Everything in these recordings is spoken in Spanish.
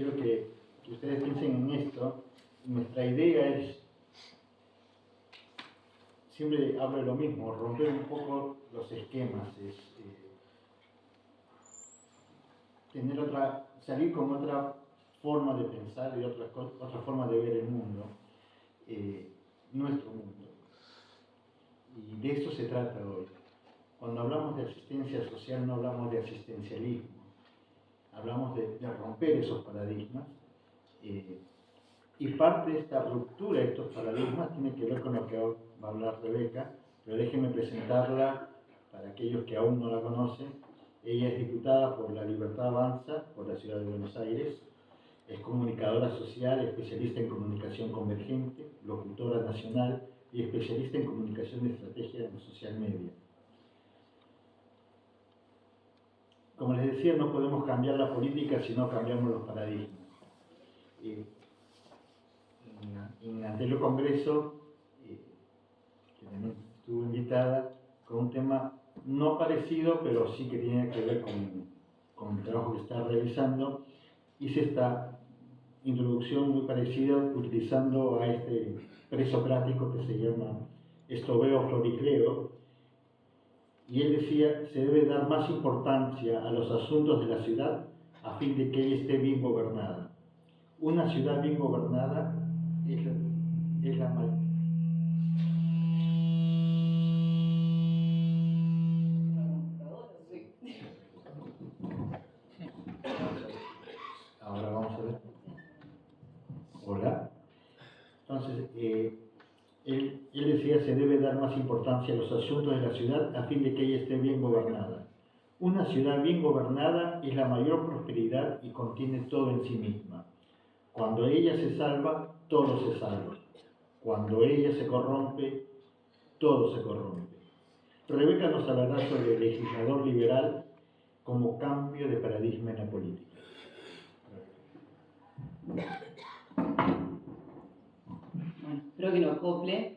quiero que ustedes piensen en esto. Nuestra idea es, siempre hablo de lo mismo, romper un poco los esquemas, salir con otra forma de pensar y otra forma de ver el mundo, nuestro mundo. Y de eso se trata hoy. Cuando hablamos de asistencia social no hablamos de asistencialismo, hablamos de romper esos paradigmas, y parte de esta ruptura de estos paradigmas tiene que ver con lo que va a hablar Rebeca, pero déjenme presentarla para aquellos que aún no la conocen. Ella es diputada por La Libertad Avanza, por la Ciudad de Buenos Aires, es comunicadora social, especialista en comunicación convergente, locutora nacional y especialista en comunicación de estrategia en social media. Como les decía, no podemos cambiar la política si no cambiamos los paradigmas. En el anterior congreso, que también estuvo invitada, con un tema no parecido, pero sí que tiene que ver con el trabajo que está realizando, hice esta introducción muy parecida utilizando a este presocrático que se llama Estobeo Floricleo, y él decía: se debe dar más importancia a los asuntos de la ciudad a fin de que ella esté bien gobernada. Una ciudad bien gobernada es la mayor. Ahora vamos a ver. Hola. Entonces, él decía: se debe dar más importancia a los asuntos de la ciudad a fin de que ella esté bien gobernada. Una ciudad bien gobernada es la mayor prosperidad y contiene todo en sí misma. Cuando ella se salva, todo se salva. Cuando ella se corrompe, todo se corrompe. Rebeca nos hablará sobre el legislador liberal como cambio de paradigma en la política. Bueno, espero que lo acople.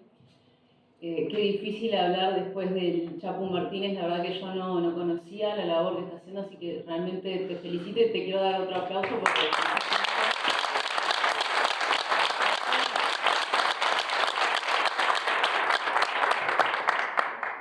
Qué difícil hablar después del Chapu Martínez. La verdad que yo no conocía la labor que está haciendo, así que realmente te felicito y te quiero dar otro aplauso porque...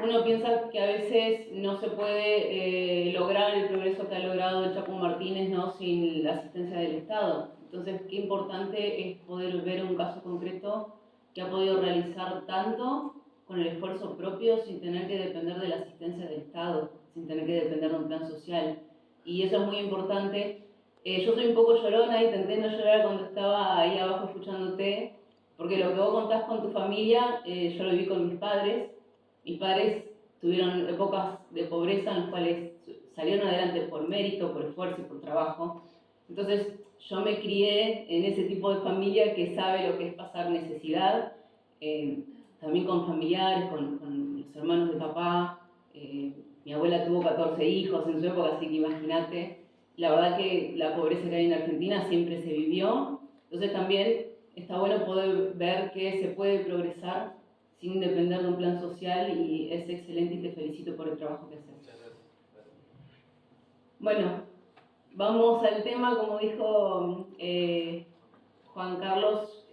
Uno piensa que a veces no se puede lograr el progreso que ha logrado el Chapu Martínez, ¿no?, sin la asistencia del Estado. Entonces, qué importante es poder ver un caso concreto que ha podido realizar tanto con el esfuerzo propio, sin tener que depender de la asistencia del Estado, sin tener que depender de un plan social. Y eso es muy importante. Yo soy un poco llorona, intenté no llorar cuando estaba ahí abajo escuchándote, porque lo que vos contás con tu familia, yo lo vi con mis padres. Mis padres tuvieron épocas de pobreza en las cuales salieron adelante por mérito, por esfuerzo y por trabajo. Entonces yo me crié en ese tipo de familia que sabe lo que es pasar necesidad, también con familiares, con los hermanos de papá. Mi abuela tuvo 14 hijos en su época, así que imagínate. La verdad que la pobreza que hay en Argentina siempre se vivió. Entonces también está bueno poder ver que se puede progresar sin depender de un plan social, y es excelente y te felicito por el trabajo que haces. Bueno, vamos al tema. Como dijo Juan Carlos,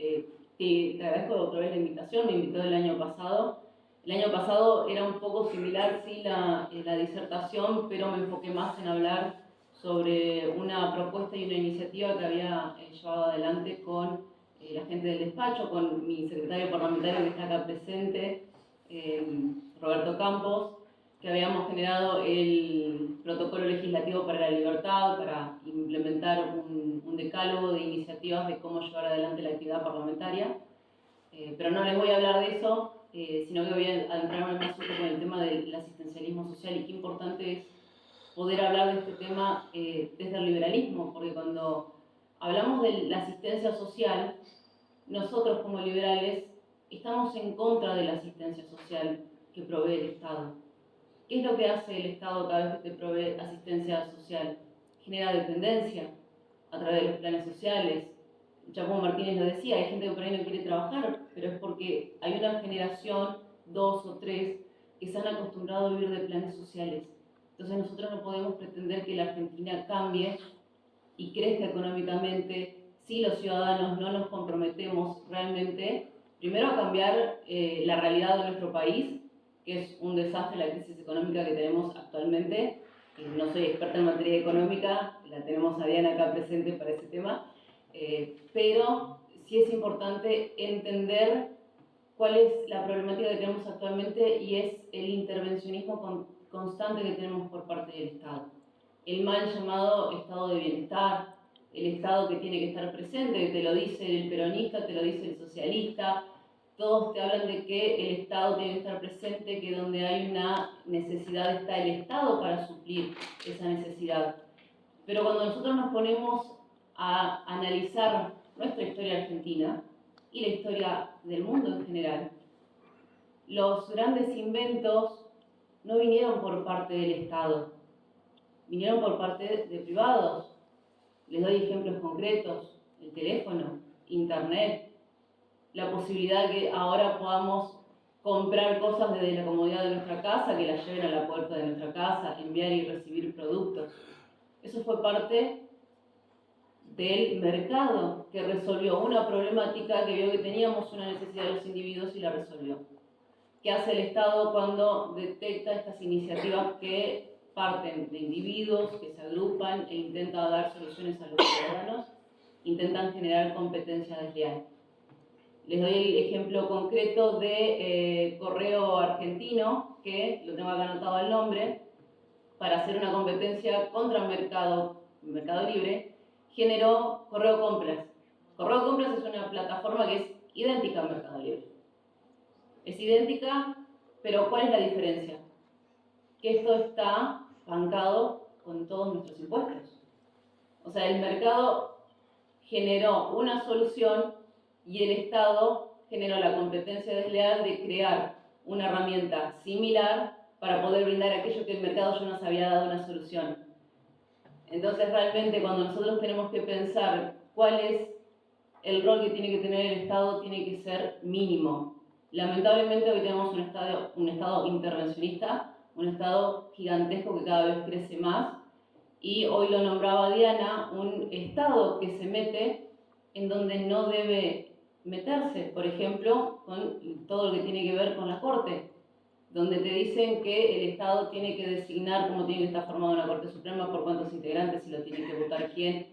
te agradezco otra vez la invitación. Me invitó el año pasado. El año pasado era un poco similar, sí, la disertación, pero me enfoqué más en hablar sobre una propuesta y una iniciativa que había llevado adelante con la gente del despacho, con mi secretario parlamentario que está acá presente, Roberto Campos, que habíamos generado el protocolo legislativo para la libertad, para implementar un decálogo de iniciativas de cómo llevar adelante la actividad parlamentaria. Pero no les voy a hablar de eso, sino que voy a adentrarme más un poco en el tema del asistencialismo social, y qué importante es poder hablar de este tema desde el liberalismo, porque cuando hablamos de la asistencia social, nosotros como liberales estamos en contra de la asistencia social que provee el Estado. ¿Qué es lo que hace el Estado cada vez que te provee asistencia social? Genera dependencia a través de los planes sociales. Chapo Martínez lo decía, hay gente que por ahí no quiere trabajar, pero es porque hay una generación, 2 o 3, que se han acostumbrado a vivir de planes sociales. Entonces nosotros no podemos pretender que la Argentina cambie y crezca económicamente si los ciudadanos no nos comprometemos realmente, primero a cambiar la realidad de nuestro país, que es un desastre la crisis económica que tenemos actualmente. No soy experta en materia económica, la tenemos a Diana acá presente para ese tema, pero sí es importante entender cuál es la problemática que tenemos actualmente y es el intervencionismo constante que tenemos por parte del Estado. El mal llamado estado de bienestar, el Estado que tiene que estar presente, te lo dice el peronista, te lo dice el socialista, todos te hablan de que el Estado tiene que estar presente, que donde hay una necesidad está el Estado para suplir esa necesidad. Pero cuando nosotros nos ponemos a analizar nuestra historia argentina y la historia del mundo en general, los grandes inventos no vinieron por parte del Estado, vinieron por parte de privados. Les doy ejemplos concretos: el teléfono, internet, la posibilidad de que ahora podamos comprar cosas desde la comodidad de nuestra casa, que las lleven a la puerta de nuestra casa, enviar y recibir productos. Eso fue parte del mercado, que resolvió una problemática, que vio que teníamos una necesidad de los individuos y la resolvió. ¿Qué hace el Estado cuando detecta estas iniciativas que parten de individuos, que se agrupan e intentan dar soluciones a los ciudadanos? Intentan generar competencia desleal. Les doy el ejemplo concreto de Correo Argentino, que lo tengo acá anotado el nombre, para hacer una competencia contra Mercado Libre, generó Correo Compras. Correo Compras es una plataforma que es idéntica a Mercado Libre. Es idéntica, pero ¿cuál es la diferencia? Que esto está bancado con todos nuestros impuestos. O sea, el mercado generó una solución y el Estado generó la competencia desleal de crear una herramienta similar para poder brindar aquello que el mercado ya nos había dado una solución. Entonces, realmente, cuando nosotros tenemos que pensar cuál es el rol que tiene que tener el Estado, tiene que ser mínimo. Lamentablemente, hoy tenemos un Estado intervencionista, un Estado gigantesco que cada vez crece más, y hoy lo nombraba Diana, un Estado que se mete en donde no debe meterse, por ejemplo, con todo lo que tiene que ver con la Corte, donde te dicen que el Estado tiene que designar cómo tiene que estar formada una Corte Suprema, por cuántos integrantes, si lo tiene que votar quién.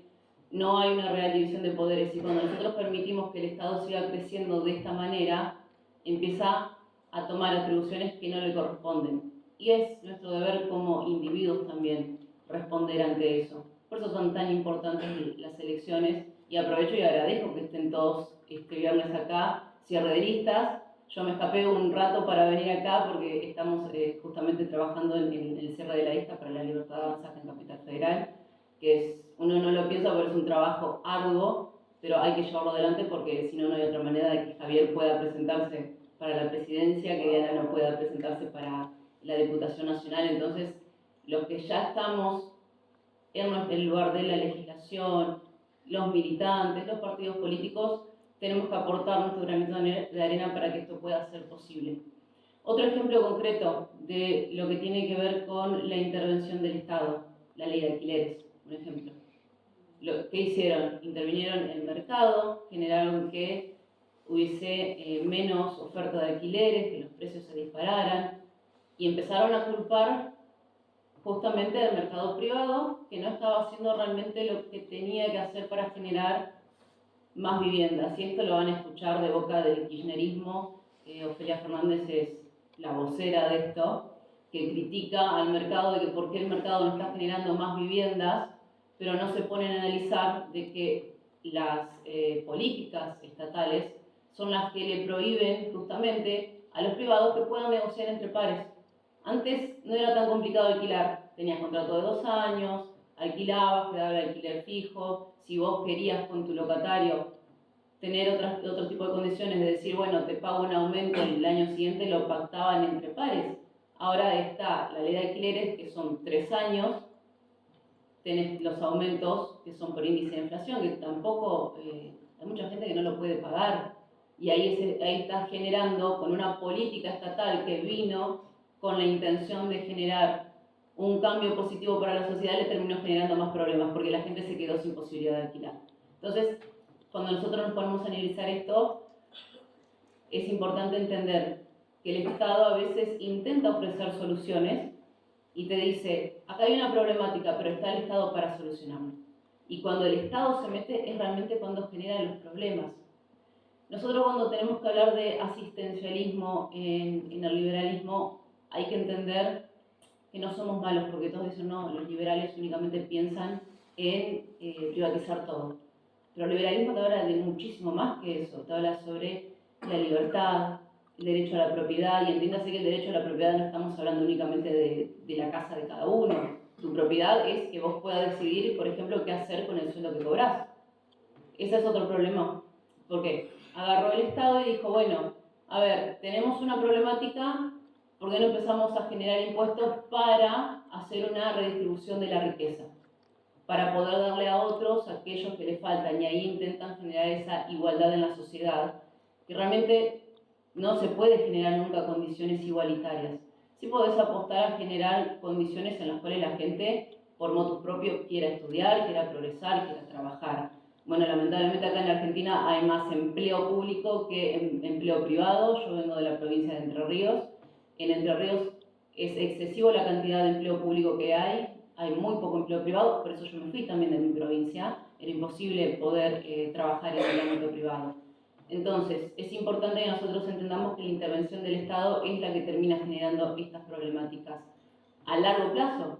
No hay una real división de poderes, y cuando nosotros permitimos que el Estado siga creciendo de esta manera, empieza a tomar atribuciones que no le corresponden. Y es nuestro deber como individuos también responder ante eso. Por eso son tan importantes las elecciones, y aprovecho y agradezco que estén todos este viernes acá, cierre de listas. Yo me escapé un rato para venir acá porque estamos justamente trabajando en el cierre de la lista para la libertad de avanzar en Capital Federal, que es, uno no lo piensa, pero es un trabajo arduo, pero hay que llevarlo adelante porque si no, no hay otra manera de que Javier pueda presentarse para la presidencia, que Diana no pueda presentarse para la Diputación Nacional. Entonces, los que ya estamos en el lugar de la legislación, los militantes, los partidos políticos, tenemos que aportar nuestro granito de arena para que esto pueda ser posible. Otro ejemplo concreto de lo que tiene que ver con la intervención del Estado, la ley de alquileres, un ejemplo. ¿Qué hicieron? Intervinieron en el mercado, generaron que hubiese menos oferta de alquileres, que los precios se dispararan, y empezaron a culpar justamente del mercado privado, que no estaba haciendo realmente lo que tenía que hacer para generar más viviendas. Y esto lo van a escuchar de boca del kirchnerismo. Ofelia Fernández es la vocera de esto, que critica al mercado de que por qué el mercado no está generando más viviendas, pero no se ponen a analizar de que las políticas estatales son las que le prohíben justamente a los privados que puedan negociar entre pares. Antes no era tan complicado alquilar, tenías contrato de 2 años, alquilabas, te daba el alquiler fijo. Si vos querías con tu locatario tener otro tipo de condiciones, de decir, bueno, te pago un aumento el año siguiente, lo pactaban entre pares. Ahora está la ley de alquileres, que son 3 años, tenés los aumentos que son por índice de inflación, que tampoco, hay mucha gente que no lo puede pagar, y ahí está generando, con una política estatal que vino con la intención de generar un cambio positivo para la sociedad, le terminó generando más problemas porque la gente se quedó sin posibilidad de alquilar. Entonces, cuando nosotros nos ponemos a analizar esto, es importante entender que el Estado a veces intenta ofrecer soluciones y te dice, acá hay una problemática, pero está el Estado para solucionarlo. Y cuando el Estado se mete es realmente cuando genera los problemas. Nosotros cuando tenemos que hablar de asistencialismo en el liberalismo, hay que entender que no somos malos, porque todos dicen, no, los liberales únicamente piensan en privatizar todo. Pero el liberalismo te habla de muchísimo más que eso, te habla sobre la libertad, el derecho a la propiedad, y entiéndase que el derecho a la propiedad no estamos hablando únicamente de la casa de cada uno. Tu propiedad es que vos puedas decidir, por ejemplo, qué hacer con el sueldo que cobrás. Ese es otro problema, porque agarró el Estado y dijo, bueno, a ver, tenemos una problemática, ¿por qué no empezamos a generar impuestos para hacer una redistribución de la riqueza? Para poder darle a otros aquellos que les faltan, y ahí intentan generar esa igualdad en la sociedad, que realmente no se puede generar nunca condiciones igualitarias. Sí podés apostar a generar condiciones en las cuales la gente, por motus propio, quiera estudiar, quiera progresar, quiera trabajar. Bueno, lamentablemente acá en la Argentina hay más empleo público que empleo privado. Yo vengo de la provincia de Entre Ríos. En Entre Ríos es excesivo la cantidad de empleo público que hay muy poco empleo privado, por eso yo me fui también de mi provincia. Era imposible poder trabajar en el ámbito privado. Entonces, es importante que nosotros entendamos que la intervención del Estado es la que termina generando estas problemáticas a largo plazo.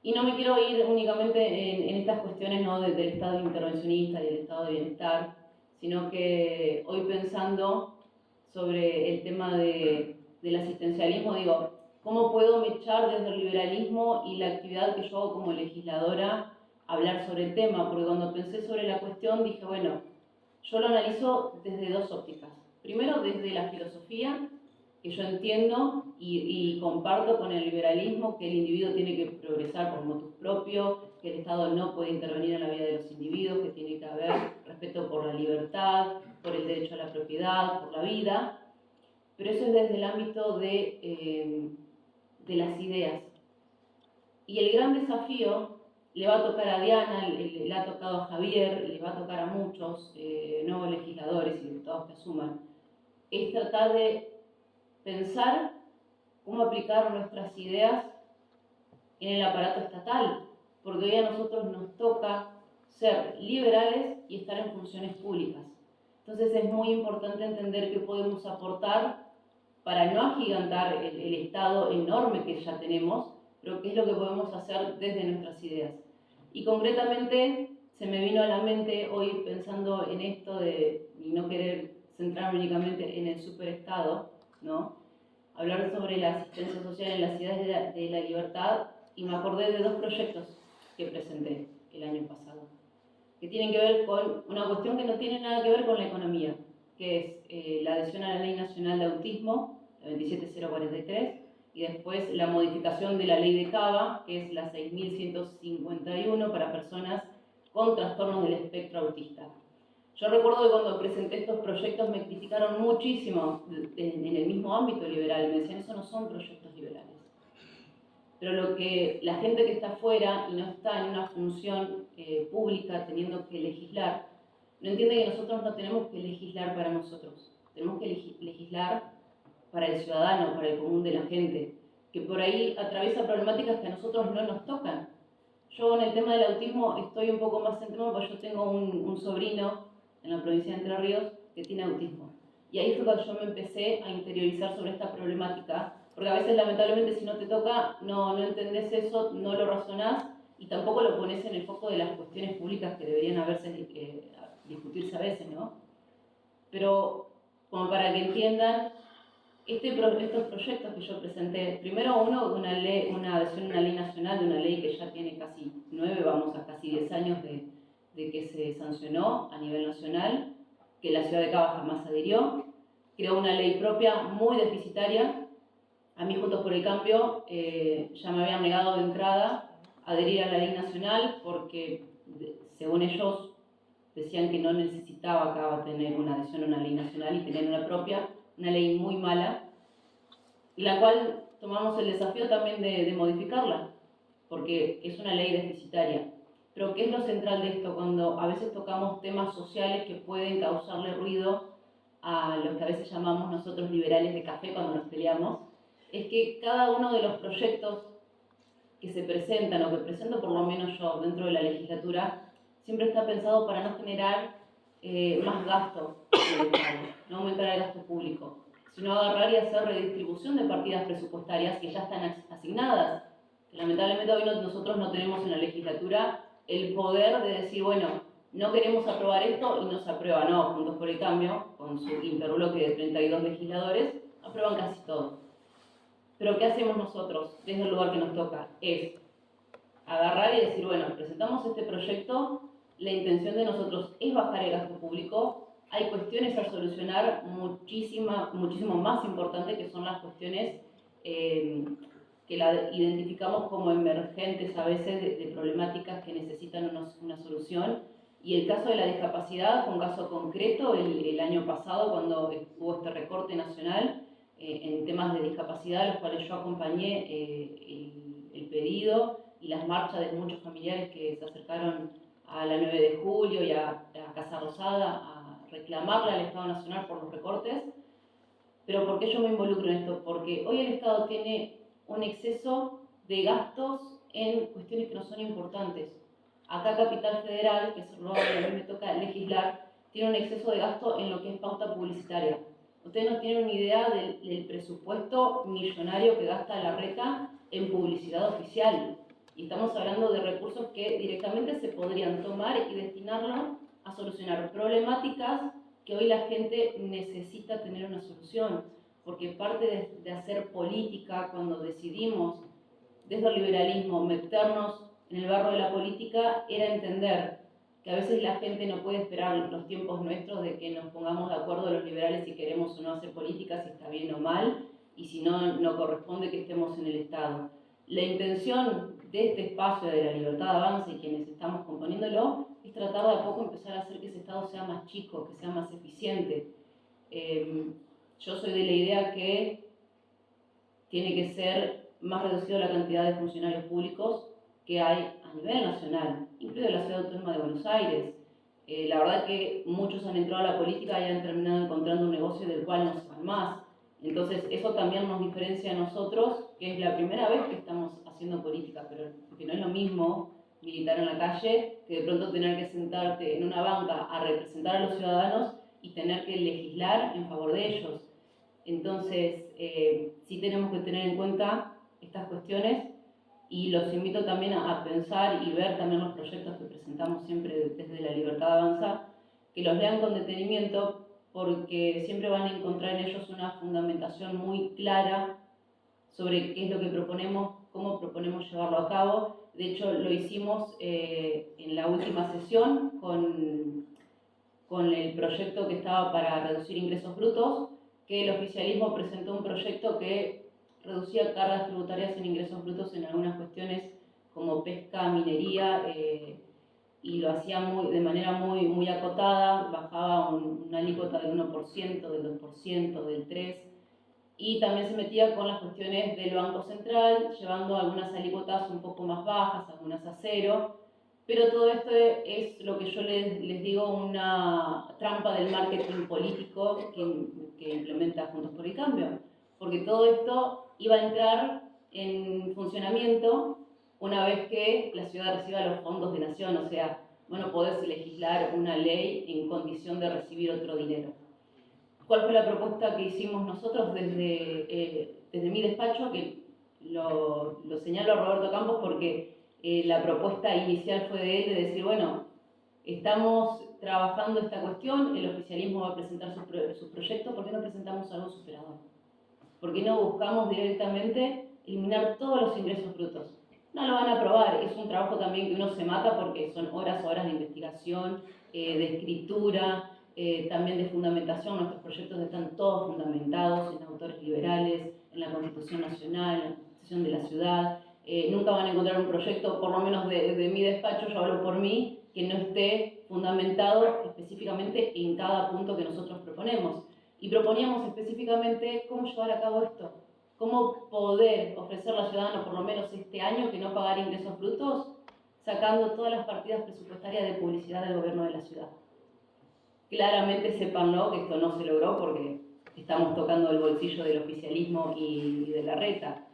Y no me quiero ir únicamente en estas cuestiones, ¿no?, del Estado intervencionista y del Estado de bienestar, sino que hoy pensando sobre el tema del asistencialismo, digo, ¿cómo puedo mechar desde el liberalismo y la actividad que yo hago como legisladora hablar sobre el tema? Porque cuando pensé sobre la cuestión dije, bueno, yo lo analizo desde dos ópticas. Primero, desde la filosofía, que yo entiendo y comparto con el liberalismo que el individuo tiene que progresar por motus propio, que el Estado no puede intervenir en la vida de los individuos, que tiene que haber respeto por la libertad, por el derecho a la propiedad, por la vida. Pero eso es desde el ámbito de las ideas. Y el gran desafío le va a tocar a Diana, le ha tocado a Javier, le va a tocar a muchos nuevos legisladores y diputados que asuman, es tratar de pensar cómo aplicar nuestras ideas en el aparato estatal, porque hoy a nosotros nos toca ser liberales y estar en funciones públicas. Entonces es muy importante entender qué podemos aportar para no agigantar el Estado enorme que ya tenemos, pero qué es lo que podemos hacer desde nuestras ideas. Y concretamente se me vino a la mente hoy pensando en esto de no querer centrarme únicamente en el superestado, ¿no?, hablar sobre la asistencia social en las ciudades de la libertad, y me acordé de dos proyectos que presenté el año pasado, que tienen que ver con una cuestión que no tiene nada que ver con la economía, que es la adhesión a la Ley Nacional de Autismo, la 27043, y después la modificación de la Ley de CABA, que es la 6151 para personas con trastornos del espectro autista. Yo recuerdo que cuando presenté estos proyectos me criticaron muchísimo en el mismo ámbito liberal, me decían, eso no son proyectos liberales. Pero lo que la gente que está afuera y no está en una función pública teniendo que legislar, no entiende que nosotros no tenemos que legislar para nosotros, tenemos que legislar para el ciudadano, para el común de la gente, que por ahí atraviesa problemáticas que a nosotros no nos tocan. Yo en el tema del autismo estoy un poco más centrado porque yo tengo un sobrino en la provincia de Entre Ríos que tiene autismo. Y ahí fue cuando yo me empecé a interiorizar sobre esta problemática, porque a veces lamentablemente si no te toca, no entendés eso, no lo razonás y tampoco lo pones en el foco de las cuestiones públicas que deberían discutirse a veces, ¿no? Pero como para que entiendan, estos proyectos que yo presenté, primero uno, una adhesión a una ley nacional, de una ley que ya tiene casi 9, vamos a casi 10 años de que se sancionó a nivel nacional, que la ciudad de Cava jamás adhirió, creó una ley propia muy deficitaria. A mí Juntos por el Cambio ya me habían negado de entrada a adherir a la ley nacional porque, según ellos, decían que no necesitaba Cava tener una adhesión a una ley nacional y tener una propia, una ley muy mala, la cual tomamos el desafío también de modificarla, porque es una ley deficitaria. Pero ¿qué es lo central de esto? Cuando a veces tocamos temas sociales que pueden causarle ruido a los que a veces llamamos nosotros liberales de café cuando nos peleamos, es que cada uno de los proyectos que se presentan, o que presento por lo menos yo dentro de la legislatura, siempre está pensado para no generar más gasto, no aumentar el gasto público, sino agarrar y hacer redistribución de partidas presupuestarias que ya están asignadas. Lamentablemente hoy nosotros no tenemos en la legislatura el poder de decir, bueno, no queremos aprobar esto y no se aprueba, no, Juntos por el Cambio, con su interbloque de 32 legisladores, aprueban casi todo. Pero ¿qué hacemos nosotros desde el lugar que nos toca? Es agarrar y decir, bueno, presentamos este proyecto, la intención de nosotros es bajar el gasto público, hay cuestiones a solucionar muchísimo más importantes, que son las cuestiones que la identificamos como emergentes a veces de problemáticas que necesitan una solución. Y el caso de la discapacidad fue un caso concreto el año pasado, cuando hubo este recorte nacional en temas de discapacidad, los cuales yo acompañé el pedido y las marchas de muchos familiares que se acercaron a la 9 de julio y a Casa Rosada a reclamarle al Estado Nacional por los recortes. Pero ¿por qué yo me involucro en esto? Porque hoy el Estado tiene un exceso de gastos en cuestiones que no son importantes. Acá Capital Federal, que es el lugar donde a mí me toca legislar, tiene un exceso de gasto en lo que es pauta publicitaria. Ustedes no tienen ni idea del presupuesto millonario que gasta la Reta en publicidad oficial. Y estamos hablando de recursos que directamente se podrían tomar y destinarlo a solucionar problemáticas que hoy la gente necesita tener una solución. Porque parte de hacer política, cuando decidimos desde el liberalismo meternos en el barro de la política, era entender que a veces la gente no puede esperar los tiempos nuestros de que nos pongamos de acuerdo los liberales si queremos o no hacer política, si está bien o mal, y si no, no corresponde que estemos en el Estado. La intención de este espacio de la libertad de avance y quienes estamos componiéndolo es tratar de a poco empezar a hacer que ese Estado sea más chico, que sea más eficiente. Yo soy de la idea que tiene que ser más reducida la cantidad de funcionarios públicos que hay a nivel nacional, incluido la Ciudad Autónoma de Buenos Aires. La verdad que muchos han entrado a la política y han terminado encontrando un negocio del cual no se van más. Entonces eso también nos diferencia a nosotros, que es la primera vez que estamos haciendo política, pero porque no es lo mismo militar en la calle que de pronto tener que sentarte en una banca a representar a los ciudadanos y tener que legislar en favor de ellos. Entonces, sí tenemos que tener en cuenta estas cuestiones y los invito también a pensar y ver también los proyectos que presentamos siempre desde la Libertad Avanza, que los lean con detenimiento porque siempre van a encontrar en ellos una fundamentación muy clara sobre qué es lo que proponemos, cómo proponemos llevarlo a cabo. De hecho, lo hicimos en la última sesión con el proyecto que estaba para reducir ingresos brutos, que el oficialismo presentó un proyecto que reducía cargas tributarias en ingresos brutos en algunas cuestiones como pesca, minería, y lo hacía de manera muy acotada, bajaba una alícuota del 1%, del 2%, del 3%, y también se metía con las cuestiones del Banco Central, llevando algunas alícuotas un poco más bajas, algunas a cero. Pero todo esto es lo que yo les digo, una trampa del marketing político que implementa Juntos por el Cambio. Porque todo esto iba a entrar en funcionamiento una vez que la ciudad reciba los fondos de nación. O sea, bueno, podés legislar una ley en condición de recibir otro dinero. ¿Cuál fue la propuesta que hicimos nosotros desde mi despacho? Que lo señalo a Roberto Campos porque la propuesta inicial fue de él de decir, bueno, estamos trabajando esta cuestión, el oficialismo va a presentar sus proyectos, ¿por qué no presentamos algo superador? ¿Por qué no buscamos directamente eliminar todos los ingresos brutos? No lo van a aprobar, es un trabajo también que uno se mata porque son horas de investigación, de escritura, también de fundamentación. Nuestros proyectos están todos fundamentados en autores liberales, en la Constitución Nacional, en la Constitución de la Ciudad. Nunca van a encontrar un proyecto, por lo menos de mi despacho, yo hablo por mí, que no esté fundamentado específicamente en cada punto que nosotros proponemos. Y proponíamos específicamente cómo llevar a cabo esto. cómo poder ofrecerle al ciudadano, por lo menos este año, que no pagar ingresos brutos, sacando todas las partidas presupuestarias de publicidad del gobierno de la ciudad. Claramente sépanlo que esto no se logró porque estamos tocando el bolsillo del oficialismo y de la reta.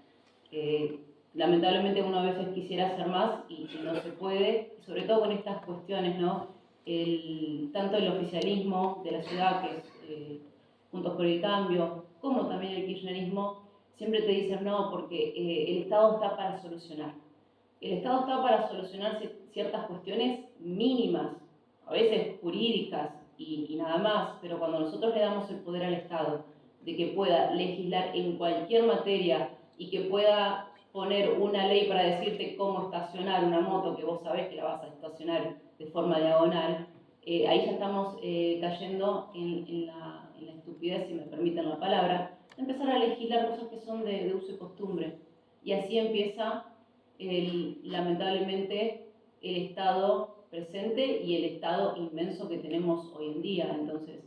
Lamentablemente uno a veces quisiera hacer más y no se puede, sobre todo con estas cuestiones, ¿no? Tanto el oficialismo de la ciudad, que es Juntos por el Cambio, como también el kirchnerismo, siempre te dicen no, porque el Estado está para solucionar. El Estado está para solucionar ciertas cuestiones mínimas, a veces jurídicas y nada más, pero cuando nosotros le damos el poder al Estado de que pueda legislar en cualquier materia y que pueda poner una ley para decirte cómo estacionar una moto que vos sabés que la vas a estacionar de forma diagonal, ahí ya estamos cayendo en la estupidez, si me permiten la palabra, de empezar a legislar cosas que son de uso y costumbre. Y así empieza, lamentablemente, el Estado presente y el Estado inmenso que tenemos hoy en día. Entonces,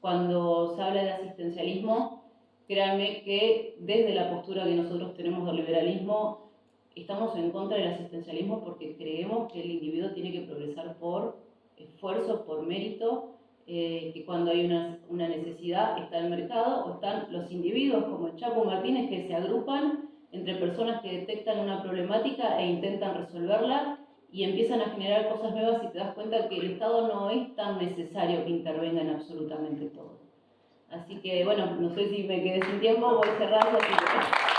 cuando se habla de asistencialismo, créanme que desde la postura que nosotros tenemos del liberalismo, estamos en contra del asistencialismo porque creemos que el individuo tiene que progresar por esfuerzo, por mérito, que cuando hay una necesidad está el mercado o están los individuos como el Chapo Martínez que se agrupan entre personas que detectan una problemática e intentan resolverla y empiezan a generar cosas nuevas y te das cuenta que el Estado no es tan necesario que intervenga en absolutamente todo. Así que, bueno, no sé si me quedé sin tiempo, voy cerrando. Así que...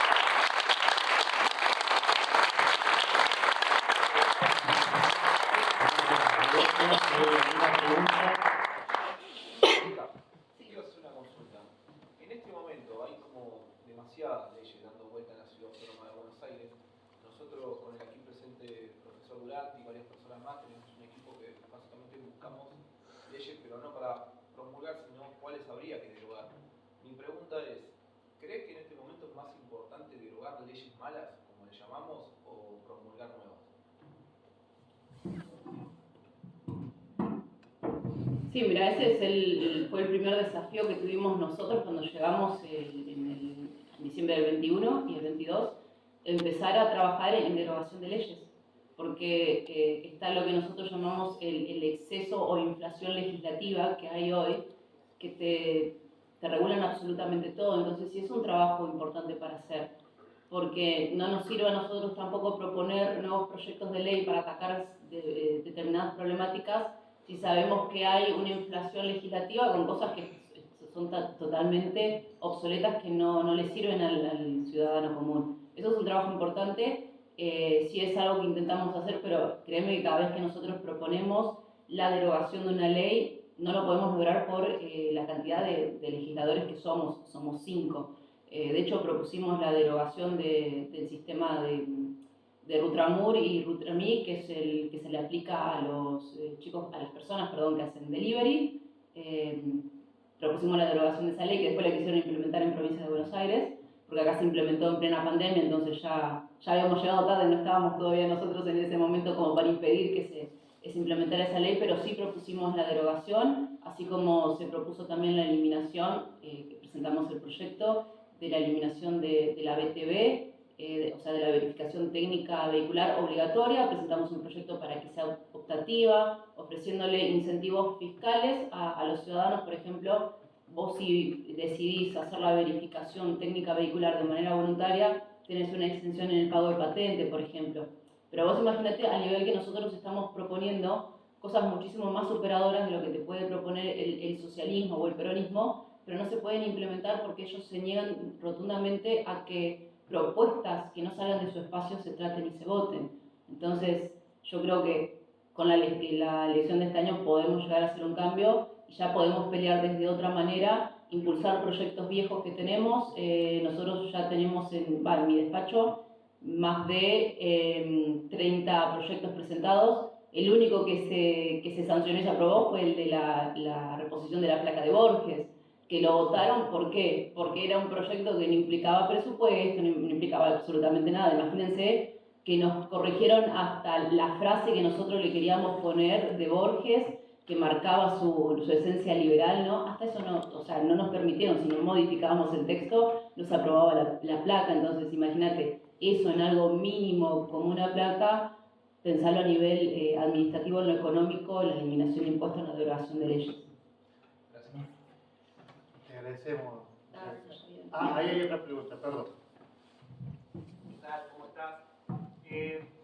Una pregunta. Quiero hacer una consulta. En este momento hay como demasiadas leyes dando vuelta en la ciudad autónoma de Buenos Aires. Nosotros, con el aquí presente profesor Durante y varias personas más, tenemos un equipo que básicamente buscamos leyes, pero no para promulgar, sino cuáles habría que derogar. Mi pregunta es, ¿crees que en este momento es más importante derogar leyes malas, como le llamamos, o promulgar nuevas? Sí, mira, ese fue el primer desafío que tuvimos nosotros cuando llegamos en diciembre del 21 y el 22, empezar a trabajar en derogación de leyes, porque está lo que nosotros llamamos el exceso o inflación legislativa que hay hoy, que te regulan absolutamente todo. Entonces sí es un trabajo importante para hacer, porque no nos sirve a nosotros tampoco proponer nuevos proyectos de ley para atacar determinadas problemáticas si sabemos que hay una inflación legislativa con cosas que son totalmente obsoletas que no le sirven al ciudadano común. Eso es un trabajo importante, sí es algo que intentamos hacer, pero créeme que cada vez que nosotros proponemos la derogación de una ley, no lo podemos lograr por la cantidad de legisladores que somos 5. De hecho, propusimos la derogación del sistema de Rutramur y Rutrami, que es el que se le aplica a los a las personas, que hacen delivery. Propusimos la derogación de esa ley que después la quisieron implementar en provincia de Buenos Aires, porque acá se implementó en plena pandemia, entonces ya habíamos llegado tarde, no estábamos todavía nosotros en ese momento como para impedir que se implementara esa ley, pero sí propusimos la derogación, así como se propuso también la eliminación, que presentamos el proyecto de la eliminación de la BTV, o sea, de la verificación técnica vehicular obligatoria. Presentamos un proyecto para que sea optativa, ofreciéndole incentivos fiscales a los ciudadanos. Por ejemplo, vos si decidís hacer la verificación técnica vehicular de manera voluntaria, tenés una exención en el pago de patente, por ejemplo. Pero vos imagínate a nivel que nosotros estamos proponiendo cosas muchísimo más superadoras de lo que te puede proponer el socialismo o el peronismo, pero no se pueden implementar porque ellos se niegan rotundamente a que propuestas que no salgan de su espacio se traten y se voten. Entonces, yo creo que con la elección de este año podemos llegar a hacer un cambio y ya podemos pelear desde otra manera, impulsar proyectos viejos que tenemos. Nosotros ya tenemos en mi despacho más de 30 proyectos presentados. El único que se sancionó y se aprobó fue el de la reposición de la placa de Borges, que lo votaron. ¿Por qué? Porque era un proyecto que no implicaba presupuesto, no implicaba absolutamente nada. Imagínense que nos corrigieron hasta la frase que nosotros le queríamos poner de Borges, que marcaba su esencia liberal, ¿no? Hasta eso no, o sea, no nos permitieron, si no modificábamos el texto, nos aprobaba la placa. Entonces, imagínate, eso en algo mínimo como una placa, pensarlo a nivel administrativo, en lo económico, la eliminación de impuestos, la derogación de leyes. Gracias. Te agradecemos. Ah, Ahí hay otra pregunta, perdón. ¿Qué tal? ¿Cómo estás?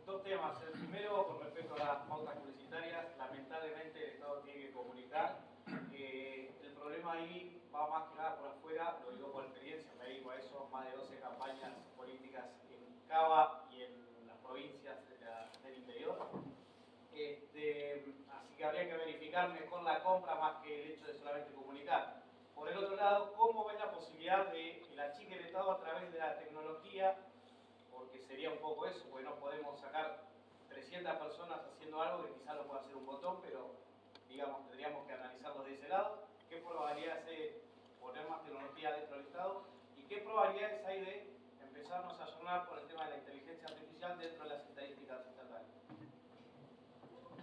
Dos temas. El primero, con respecto a las pautas publicitarias, lamentablemente el Estado tiene que comunicar. El problema ahí va más que nada por afuera, lo digo por experiencia, me dedico a eso, más de 12 campañas políticas en Cava y en las provincias del interior. Así que habría que verificar mejor la compra más que el hecho de solamente comunicar. Por el otro lado, ¿cómo ven la posibilidad de que la chique del Estado a través de la tecnología, porque sería un poco eso, porque no podemos sacar 300 personas haciendo algo que quizás lo pueda hacer un botón, pero digamos, tendríamos que analizarlo de ese lado? ¿Qué probabilidades hay de poner más tecnología dentro del Estado? ¿Y qué probabilidades hay de empezarnos a ayornar con el tema de la inteligencia artificial dentro de las estadísticas estatales?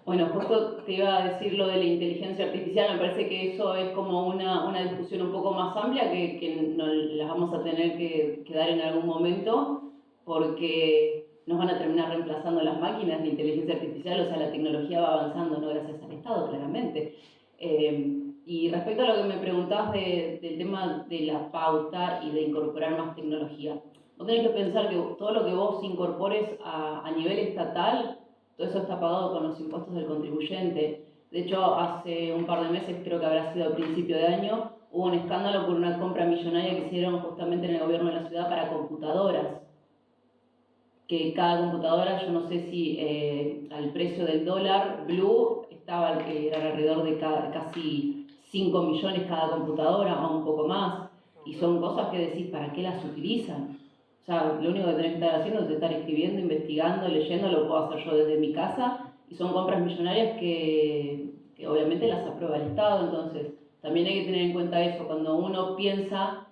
bueno, justo te iba a decir lo de la inteligencia artificial. Me parece que eso es como una discusión un poco más amplia que nos las vamos a tener que dar en algún momento, porque nos van a terminar reemplazando las máquinas, la inteligencia artificial, o sea, la tecnología va avanzando, no gracias al Estado, claramente. Y respecto a lo que me preguntabas del tema de la pauta y de incorporar más tecnología, vos tenés que pensar que todo lo que vos incorpores a nivel estatal, todo eso está pagado con los impuestos del contribuyente. De hecho, hace un par de meses, creo que habrá sido a principio de año, hubo un escándalo por una compra millonaria que hicieron justamente en el gobierno de la ciudad para computadoras. Que cada computadora, yo no sé si al precio del dólar blue estaba era alrededor de casi 5 millones cada computadora o un poco más. Y son cosas que decís, ¿para qué las utilizan? O sea, lo único que tenés que estar haciendo es estar escribiendo, investigando, leyendo, lo puedo hacer yo desde mi casa, y son compras millonarias que obviamente las aprueba el Estado. Entonces, también hay que tener en cuenta eso, cuando uno piensa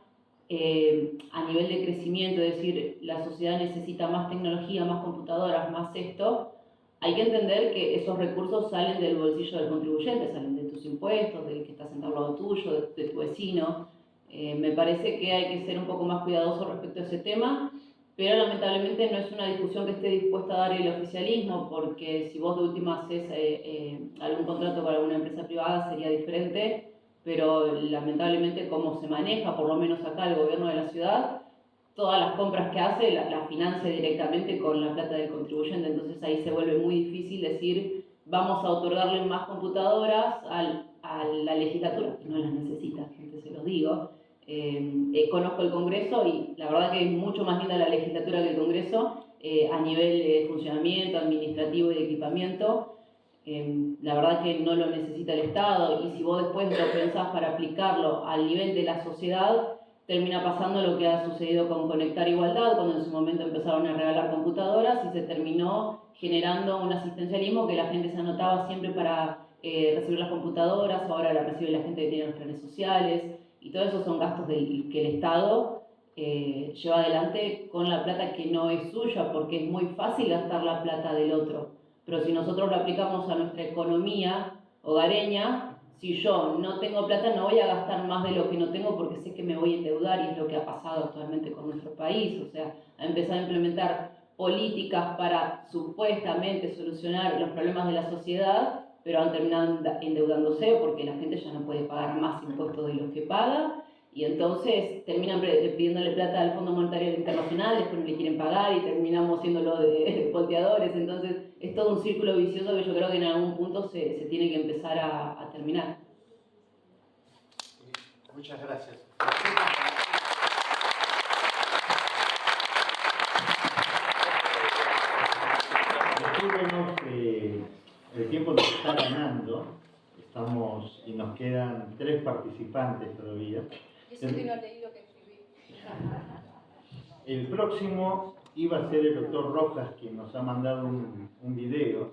a nivel de crecimiento, es decir, la sociedad necesita más tecnología, más computadoras, más esto, hay que entender que esos recursos salen del bolsillo del contribuyente, salen de tus impuestos, del que está sentado al lado tuyo, de tu vecino. Me parece que hay que ser un poco más cuidadoso respecto a ese tema, pero lamentablemente no es una discusión que esté dispuesta a dar el oficialismo, porque si vos de última haces algún contrato con alguna empresa privada sería diferente, pero lamentablemente como se maneja, por lo menos acá el gobierno de la ciudad, todas las compras que hace las financia directamente con la plata del contribuyente. Entonces ahí se vuelve muy difícil decir vamos a otorgarle más computadoras a la legislatura, que no las necesita, gente, se los digo. Conozco el Congreso y la verdad que es mucho más linda la legislatura que el Congreso a nivel de funcionamiento, administrativo y de equipamiento. La verdad que no lo necesita el Estado, y si vos después lo pensás para aplicarlo al nivel de la sociedad, termina pasando lo que ha sucedido con Conectar Igualdad, cuando en su momento empezaron a regalar computadoras y se terminó generando un asistencialismo que la gente se anotaba siempre para recibir las computadoras, ahora las recibe la gente que tiene las redes sociales, y todos esos son gastos que el Estado lleva adelante con la plata que no es suya, porque es muy fácil gastar la plata del otro. Pero si nosotros lo aplicamos a nuestra economía hogareña, si yo no tengo plata no voy a gastar más de lo que no tengo porque sé que me voy a endeudar, y es lo que ha pasado actualmente con nuestro país. O sea, ha empezado a implementar políticas para supuestamente solucionar los problemas de la sociedad, pero han terminado endeudándose porque la gente ya no puede pagar más impuestos de los que paga, y entonces terminan pidiéndole plata al Fondo Monetario Internacional, después no le quieren pagar y terminamos siéndolo de volteadores. Entonces es todo un círculo vicioso que yo creo que en algún punto se tiene que empezar a terminar. Muchas gracias. El tiempo nos está ganando, estamos y nos quedan 3 participantes todavía. Eso que no leí lo que escribí. El próximo iba a ser el doctor Rojas, quien nos ha mandado un video.